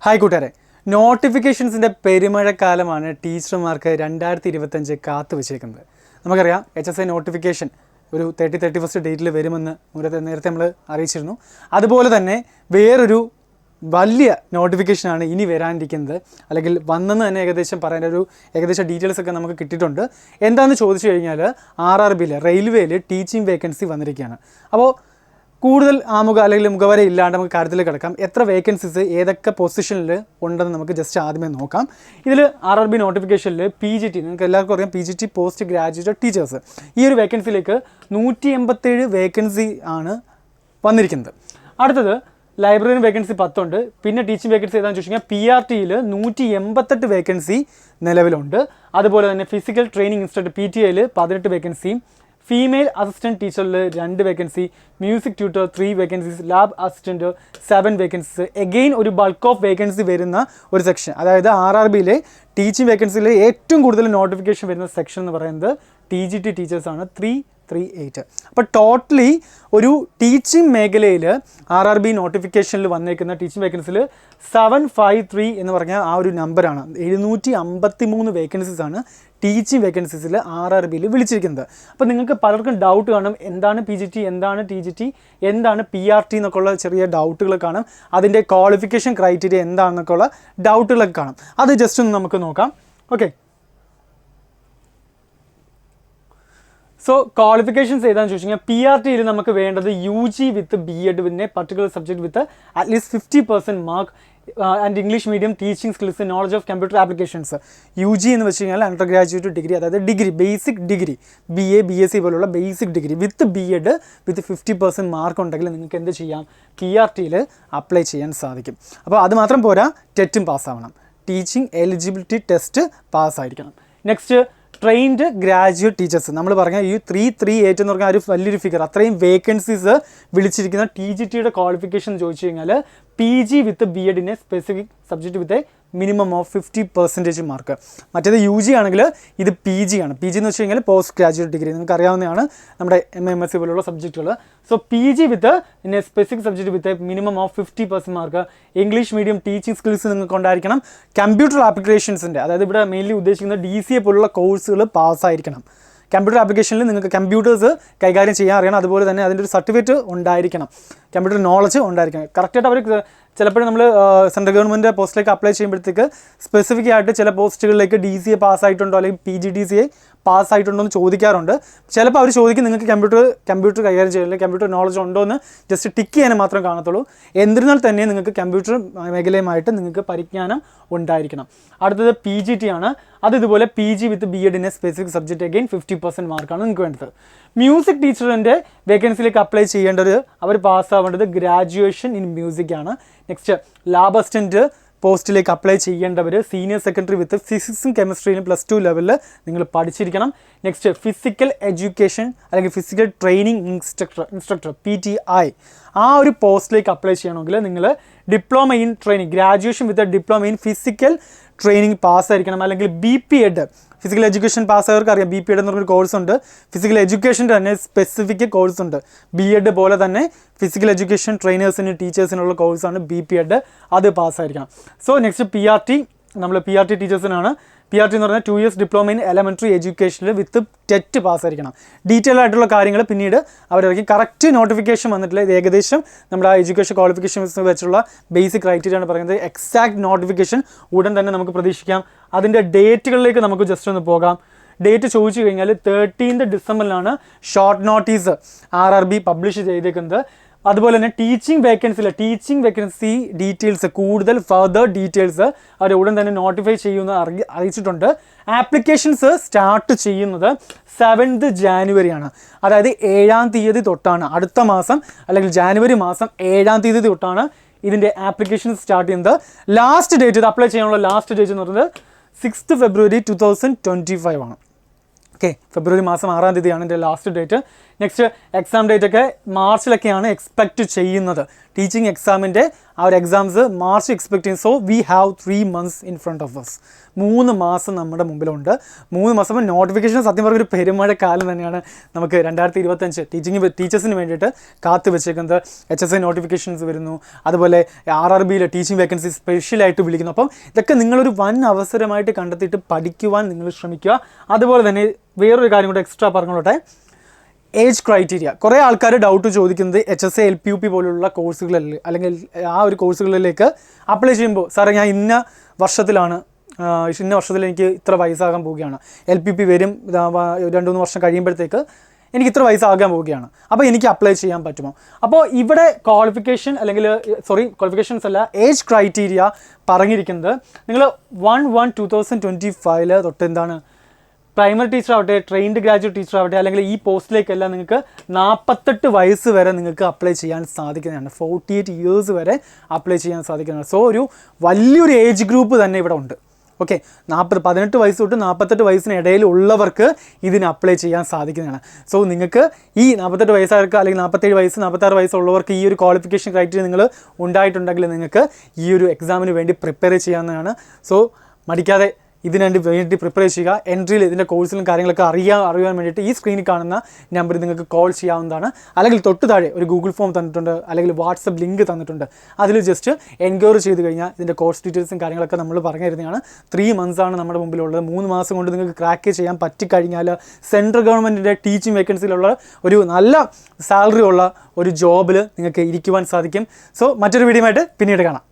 Hi കൂട്ടുകാരെ, നോട്ടിഫിക്കേഷൻസിൻ്റെ പെരുമഴക്കാലമാണ് ടീച്ചർമാർക്ക് 2025 കാത്തു വെച്ചേക്കുന്നത്. നമുക്കറിയാം HSI നോട്ടിഫിക്കേഷൻ ഒരു 31st ഡേറ്റിൽ വരുമെന്ന് നേരത്തെ നമ്മൾ അറിയിച്ചിരുന്നു. അതുപോലെ തന്നെ വേറൊരു വലിയ നോട്ടിഫിക്കേഷനാണ് ഇനി വരാനിരിക്കുന്നത്, അല്ലെങ്കിൽ വന്നെന്ന് തന്നെ ഏകദേശം പറയാൻ ഏകദേശം ഡീറ്റെയിൽസ് ഒക്കെ നമുക്ക് കിട്ടിയിട്ടുണ്ട്. എന്താണെന്ന് ചോദിച്ചു കഴിഞ്ഞാൽ RRBയിൽ റെയിൽവേയിൽ ടീച്ചിങ് വേക്കൻസി വന്നിരിക്കുകയാണ്. അപ്പോൾ കൂടുതൽ അല്ലെങ്കിൽ മുഖവര ഇല്ലാണ്ട് നമുക്ക് കാര്യത്തിൽ കിടക്കാം. എത്ര വേക്കൻസീസ് ഏതൊക്കെ പൊസിഷനിൽ ഉണ്ടെന്ന് നമുക്ക് ജസ്റ്റ് ആദ്യമേ നോക്കാം. ഇതിൽ RRB നോട്ടിഫിക്കേഷനിൽ PGT, നിങ്ങൾക്ക് എല്ലാവർക്കും അറിയാം, PGT പോസ്റ്റ് ഗ്രാജുവേറ്റ് ടീച്ചേഴ്സ്, ഈ ഒരു വേക്കൻസിയിലേക്ക് 187 വേക്കൻസി ആണ് വന്നിരിക്കുന്നത്. അടുത്തത് ലൈബ്രറി വേക്കൻസി 10 ഉണ്ട്. പിന്നെ ടീച്ചിങ് വേക്കൻസി ഏതാണെന്ന് ചോദിച്ചു കഴിഞ്ഞാൽ PRTയിൽ 188 വേക്കൻസി നിലവിലുണ്ട്. അതുപോലെ തന്നെ ഫിസിക്കൽ ട്രെയിനിങ് ഇൻസ്ട്രക്ടർ PTAയിൽ 18 വേക്കൻസിയും, ഫീമെയിൽ അസിസ്റ്റൻറ്റ് ടീച്ചറിൽ 2 vacancy, music tutor 3 vacancies, lab assistant 7 vacancies. Again ഒരു ബൾക്ക് ഓഫ് വേക്കൻസി വരുന്ന ഒരു സെക്ഷൻ, അതായത് RRBയിലെ ടീച്ചിങ് വേക്കൻസിയിൽ ഏറ്റവും കൂടുതൽ നോട്ടിഫിക്കേഷൻ വരുന്ന സെക്ഷൻ എന്ന് പറയുന്നത് TGT ടീച്ചേഴ്സാണ്, 338. അപ്പോൾ ടോട്ടലി ഒരു ടീച്ചിങ് മേഖലയിൽ RRB നോട്ടിഫിക്കേഷനിൽ വന്നേക്കുന്ന ടീച്ചിങ് വേക്കൻസിയിൽ 753 എന്ന് പറഞ്ഞാൽ ആ ഒരു നമ്പറാണ്. 753 വേക്കൻസീസാണ് ടീച്ചിങ് വേക്കൻസീസിൽ RRBയിൽ വിളിച്ചിരിക്കുന്നത്. അപ്പോൾ നിങ്ങൾക്ക് പലർക്കും ഡൗട്ട് കാണും, എന്താണ് PGT, എന്താണ് TGT, എന്താണ് PRT എന്നൊക്കെ ഉള്ള ചെറിയ ഡൗട്ടുകൾ കാണും. അതിൻ്റെ ക്വാളിഫിക്കേഷൻ ക്രൈറ്റീരിയ എന്താണെന്നൊക്കെ ഉള്ള ഡൗട്ടുകളൊക്കെ കാണും. അത് ജസ്റ്റ് ഒന്ന് നമുക്ക് നോക്കാം. ഓക്കെ, സോ ക്വാളിഫിക്കേഷൻസ് ഏതാണെന്ന് ചോദിച്ചു കഴിഞ്ഞാൽ PRTയിൽ നമുക്ക് വേണ്ടത് UG വിത്ത് BEd പിന്നെ particular subject with at least 50% mark and English medium teaching skills, knowledge of computer applications. UG എന്ന് വെച്ച് കഴിഞ്ഞാൽ അണ്ടർ ഗ്രാജുവേറ്റ് ഡിഗ്രി, അതായത് degree, basic degree, BA BSc പോലുള്ള basic degree with BEd with 50% mark ഉണ്ടെങ്കിൽ നിങ്ങൾക്ക് എന്ത് ചെയ്യാം, PRTയിൽ അപ്ലൈ ചെയ്യാൻ സാധിക്കും. അപ്പോൾ അത് മാത്രം പോരാ, ടെറ്റും പാസ്സാവണം, ടീച്ചിങ് എലിജിബിലിറ്റി ടെസ്റ്റ് പാസ്സായിരിക്കണം. Next, trained graduate teachers. നമ്മൾ പറഞ്ഞ ഈ 338 എന്ന് പറഞ്ഞാൽ ഒരു വലിയൊരു ഫിഗർ, അത്രയും വേക്കൻസീസ് വിളിച്ചിരിക്കുന്ന TGTയുടെ ക്വാളിഫിക്കേഷൻ ചോദിച്ചു കഴിഞ്ഞാൽ PG വിത്ത് BEഡിനെ specific subject with minimum of 50% mark. മറ്റേത് UG ആണെങ്കിൽ ഇത് PG ആണ്. PG എന്ന് വെച്ച് കഴിഞ്ഞാൽ പോസ്റ്റ് ഗ്രാജുവേറ്റ് ഡിഗ്രി, നിങ്ങൾക്ക് അറിയാവുന്നതാണ് നമ്മുടെ MSc പോലുള്ള സബ്ജക്റ്റുകൾ. സോ PG വിത്ത് പിന്നെ specific subject with minimum of 50% mark. English medium teaching skills നിങ്ങൾക്ക് ഉണ്ടായിരിക്കണം. കമ്പ്യൂട്ടർ ആപ്ലിക്കേഷൻസിൻ്റെ, അതായത് ഇവിടെ മെയിൻലി ഉദ്ദേശിക്കുന്നത് DCA പോലുള്ള കോഴ്സുകൾ പാസ്സായിരിക്കണം. കമ്പ്യൂട്ടർ ആപ്ലിക്കേഷനിൽ നിങ്ങൾക്ക് കമ്പ്യൂട്ടേഴ്സ് കൈകാര്യം ചെയ്യാൻ അറിയണം. അതുപോലെ തന്നെ അതിൻ്റെ ഒരു സർട്ടിഫിക്കറ്റ് ഉണ്ടായിരിക്കണം, കമ്പ്യൂട്ടർ നോളജ് ഉണ്ടായിരിക്കണം. കറക്റ്റായിട്ട് അവർ ചിലപ്പോഴും നമ്മൾ സെൻട്രൽ ഗവൺമെൻറ് പോസ്റ്റിലേക്ക് അപ്ലൈ ചെയ്യുമ്പോഴത്തേക്ക് സ്പെസിഫിക് ആയിട്ട് ചില പോസ്റ്റുകളിലേക്ക് DCA പാസ്സായിട്ടുണ്ടോ അല്ലെങ്കിൽ PGDCA പാസ്സായിട്ടുണ്ടോ എന്ന് ചോദിക്കാറുണ്ട്. ചിലപ്പോൾ അവർ ചോദിക്കും നിങ്ങൾക്ക് കമ്പ്യൂട്ടർ കൈകാര്യം ചെയ്യില്ല, കമ്പ്യൂട്ടർ നോളജ് ഉണ്ടോ എന്ന് ജസ്റ്റ് ടിക്ക് ചെയ്യാൻ മാത്രം കാണത്തുള്ളൂ. എന്നിരുന്നാൽ തന്നെ നിങ്ങൾക്ക് കമ്പ്യൂട്ടർ മേഖലയുമായിട്ട് നിങ്ങൾക്ക് പരിജ്ഞാനം ഉണ്ടായിരിക്കണം. അടുത്തത് PGT ആണ്. അത് ഇതുപോലെ PG വിത്ത് BEഡിനെ സ്പെസിഫിക് സബ്ജക്റ്റ് അഗെയിൻ 50% മാർക്കാണ് നിങ്ങൾക്ക് വേണ്ടത്. മ്യൂസിക് ടീച്ചറിൻ്റെ വേക്കൻസിയിലേക്ക് അപ്ലൈ ചെയ്യേണ്ടത്, അവർ പാസ്സാവേണ്ടത് ഗ്രാജുവേഷൻ ഇൻ മ്യൂസിക് ആണ്. നെക്സ്റ്റ്, ലാബ് അസിസ്റ്റൻറ്റ് പോസ്റ്റിലേക്ക് അപ്ലൈ ചെയ്യേണ്ടവർ സീനിയർ സെക്കൻഡറി വിത്ത് ഫിസിക്സും കെമിസ്ട്രിയിലും +2 ലെവലിൽ നിങ്ങൾ പഠിച്ചിരിക്കണം. നെക്സ്റ്റ്, ഫിസിക്കൽ എഡ്യൂക്കേഷൻ അല്ലെങ്കിൽ ഫിസിക്കൽ ട്രെയിനിങ് ഇൻസ്ട്രക്ടർ PTI, ആ ഒരു പോസ്റ്റിലേക്ക് അപ്ലൈ ചെയ്യണമെങ്കിൽ നിങ്ങൾ diploma in training, graduation with diploma in physical training പാസ്സായിരിക്കണം. അല്ലെങ്കിൽ BPEd, ഫിസിക്കൽ എഡ്യൂക്കേഷൻ പാസ്സായവർക്ക് അറിയാം, BPEd എന്ന് പറഞ്ഞൊരു കോഴ്സ് ഉണ്ട്. ഫിസിക്കൽ എഡ്യൂക്കേഷൻ്റെ തന്നെ സ്പെസിഫിക് കോഴ്സ് ഉണ്ട്. BEd പോലെ തന്നെ ഫിസിക്കൽ എഡ്യൂക്കേഷൻ ട്രെയിനേഴ്സിന് ടീച്ചേഴ്സിനുള്ള കോഴ്സാണ് BPEd, അത് പാസ്സായിരിക്കണം. സോ നെക്സ്റ്റ്, PRT, നമ്മൾ PRT ടീച്ചേഴ്സിനാണ്. PRT എന്ന് പറഞ്ഞാൽ 2 years ഡിപ്ലോമ ഇൻ എലമെൻ്ററി എഡ്യൂക്കേഷനിൽ വിത്ത് ടെറ്റ് പാസ്സായിരിക്കണം. ഡീറ്റെയിൽ ആയിട്ടുള്ള കാര്യങ്ങൾ പിന്നീട് അവരിറക്കി. കറക്റ്റ് നോട്ടിഫിക്കേഷൻ വന്നിട്ടില്ല, ഇത് ഏകദേശം നമ്മുടെ ആ എഡ്യൂക്കേഷൻ ക്വാളിഫിക്കേഷൻ വെച്ചുള്ള ബേസിക് ക്രൈറ്റീരിയ ആണ് പറയുന്നത്. എക്സാക്ട് നോട്ടിഫിക്കേഷൻ ഉടൻ തന്നെ നമുക്ക് പ്രതീക്ഷിക്കാം. അതിൻ്റെ ഡേറ്റുകളിലേക്ക് നമുക്ക് ജസ്റ്റ് ഒന്ന് പോകാം. ഡേറ്റ് ചോദിച്ചു കഴിഞ്ഞാൽ 13 ഡിസംബറിലാണ് ഷോർട്ട് നോട്ടീസ് RRB പബ്ലിഷ് ചെയ്തേക്കുന്നത്. അതുപോലെ തന്നെ ടീച്ചിങ് വേക്കൻസി ഡീറ്റെയിൽസ്, കൂടുതൽ ഫർദർ ഡീറ്റെയിൽസ് അവർ ഉടൻ തന്നെ നോട്ടിഫൈ ചെയ്യുമെന്ന് അറിയിച്ചിട്ടുണ്ട്. ആപ്ലിക്കേഷൻസ് സ്റ്റാർട്ട് ചെയ്യുന്നത് 7th ജാനുവരിയാണ്, അതായത് 7ാം തീയതി തൊട്ടാണ്. അടുത്ത മാസം അല്ലെങ്കിൽ ജാനുവരി മാസം 7ാം തീയതി തൊട്ടാണ് ഇതിൻ്റെ ആപ്ലിക്കേഷൻ സ്റ്റാർട്ട് ചെയ്യുന്നത്. ലാസ്റ്റ് ഡേറ്റ്, ഇത് അപ്ലൈ ചെയ്യാനുള്ള ലാസ്റ്റ് ഡേറ്റ് എന്ന് പറയുന്നത് 6th ഫെബ്രുവരി 2025 ആണ്. ഓക്കെ, ഫെബ്രുവരി മാസം 6ാം തീയതിയാണ് ഇതിൻ്റെ last date. Next exam date ഒക്കെ മാർച്ചിലൊക്കെയാണ് എക്സ്പെക്റ്റ് ചെയ്യുന്നത്. ടീച്ചിങ് എക്സാമിൻ്റെ ആ ഒരു എക്സാംസ് മാർച്ച് എക്സ്പെക്ട് ചെയ്യും. So we have 3 months in front of us. 3 മാസം നമ്മുടെ മുമ്പിലുണ്ട്. 3 മാസം നോട്ടിഫിക്കേഷൻ സത്യം പറഞ്ഞ ഒരു പെരുമഴക്കാലം തന്നെയാണ് നമുക്ക് 2025 ടീച്ചേഴ്സിന് വേണ്ടിയിട്ട് കാത്തു വെച്ചേക്കുന്നത്. HSI നോട്ടിഫിക്കേഷൻസ് വരുന്നു, അതുപോലെ RRBയിലെ ടീച്ചിങ് വേക്കൻസി സ്പെഷ്യലായിട്ട് വിളിക്കുന്നു. അപ്പം ഇതൊക്കെ നിങ്ങളൊരു വൻ അവസരമായിട്ട് കണ്ടെത്തിയിട്ട് പഠിക്കുവാൻ നിങ്ങൾ ശ്രമിക്കുക. അതുപോലെ തന്നെ വേറൊരു കാര്യം കൂടെ എക്സ്ട്രാ പറഞ്ഞോട്ടെ, ഏജ് ക്രൈറ്റീരിയ. കുറേ ആൾക്കാർ ഡൗട്ട് ചോദിക്കുന്നത് HSI LPUP പോലുള്ള കോഴ്സുകളിൽ അല്ലെങ്കിൽ ആ ഒരു കോഴ്സുകളിലേക്ക് അപ്ലൈ ചെയ്യുമ്പോൾ സാറേ ഞാൻ ഇന്ന വർഷത്തിൽ എനിക്ക് ഇത്ര വയസ്സാകാൻ പോവുകയാണ്, LPUP വരും 2-3 വർഷം കഴിയുമ്പോഴത്തേക്ക് എനിക്ക് ഇത്ര വയസ്സാകാൻ പോവുകയാണ്, അപ്പോൾ എനിക്ക് അപ്ലൈ ചെയ്യാൻ പറ്റുമോ? അപ്പോൾ ഇവിടെ ക്വാളിഫിക്കേഷൻസ് അല്ല, ഏജ് ക്രൈറ്റീരിയ പറഞ്ഞിരിക്കുന്നത് നിങ്ങൾ 1/1/2025 തൊട്ട് എന്താണ് പ്രൈമറി ടീച്ചർ ആവട്ടെ, ട്രെയിൻഡ് ഗ്രാജുവേറ്റ് ടീച്ചർ ആവട്ടെ, അല്ലെങ്കിൽ ഈ പോസ്റ്റിലേക്കെല്ലാം നിങ്ങൾക്ക് 48 വയസ്സ് വരെ നിങ്ങൾക്ക് അപ്ലൈ ചെയ്യാൻ സാധിക്കുന്നതാണ്. 48 years വരെ അപ്ലൈ ചെയ്യാൻ സാധിക്കുന്നതാണ്. സോ ഒരു വലിയൊരു ഏജ് ഗ്രൂപ്പ് തന്നെ ഇവിടെ ഉണ്ട്. ഓക്കെ, 18 വയസ്സ് തൊട്ട് 48 വയസ്സിന് ഇടയിലുള്ളവർക്ക് ഇതിന് അപ്ലൈ ചെയ്യാൻ സാധിക്കുന്നതാണ്. സോ നിങ്ങൾക്ക് ഈ 48 വയസ്സുകാർക്ക് അല്ലെങ്കിൽ 47 വയസ്സ് 46 വയസ്സുള്ളവർക്ക് ഈ ഒരു ക്വാളിഫിക്കേഷൻ ക്രൈറ്റീരിയ നിങ്ങൾ ഉണ്ടായിട്ടുണ്ടെങ്കിൽ നിങ്ങൾക്ക് ഈ ഒരു എക്സാമിന് വേണ്ടി പ്രിപ്പയർ ചെയ്യാവുന്നതാണ്. സോ മടിക്കാതെ ഇതിന് വേണ്ടി പ്രിപ്പയർ ചെയ്യുക. എൻട്രിയിൽ ഇതിൻ്റെ കോഴ്സിലും കാര്യങ്ങളൊക്കെ അറിയാൻ വേണ്ടിയിട്ട് ഈ സ്ക്രീനിൽ കാണുന്ന നമ്പറിൽ നിങ്ങൾക്ക് കോൾ ചെയ്യാവുന്നതാണ്. അല്ലെങ്കിൽ തൊട്ട് താഴെ ഒരു ഗൂഗിൾ ഫോം തന്നിട്ടുണ്ട്, അല്ലെങ്കിൽ വാട്സപ്പ് ലിങ്ക് തന്നിട്ടുണ്ട്. അതിൽ ജസ്റ്റ് എൻക്വയറി ചെയ്ത് കഴിഞ്ഞാൽ ഇതിൻ്റെ കോഴ്സ് ഡീറ്റെയിൽസും കാര്യങ്ങളൊക്കെ നമ്മൾ പറഞ്ഞു തരുന്നതാണ്. 3 months ആണ് നമ്മുടെ മുമ്പിലുള്ളത്. 3 മാസം കൊണ്ട് നിങ്ങൾക്ക് ക്രാക്ക് ചെയ്യാൻ പറ്റിക്കഴിഞ്ഞാൽ സെൻട്രൽ ഗവൺമെൻറ്റിൻ്റെ ടീച്ചിങ് വേക്കൻസിയിലുള്ള ഒരു നല്ല സാലറി ഉള്ള ഒരു ജോബിൽ നിങ്ങൾക്ക് ഇരിക്കുവാൻ സാധിക്കും. സോ മറ്റൊരു വീഡിയോ ആയിട്ട് പിന്നീട് കാണാം.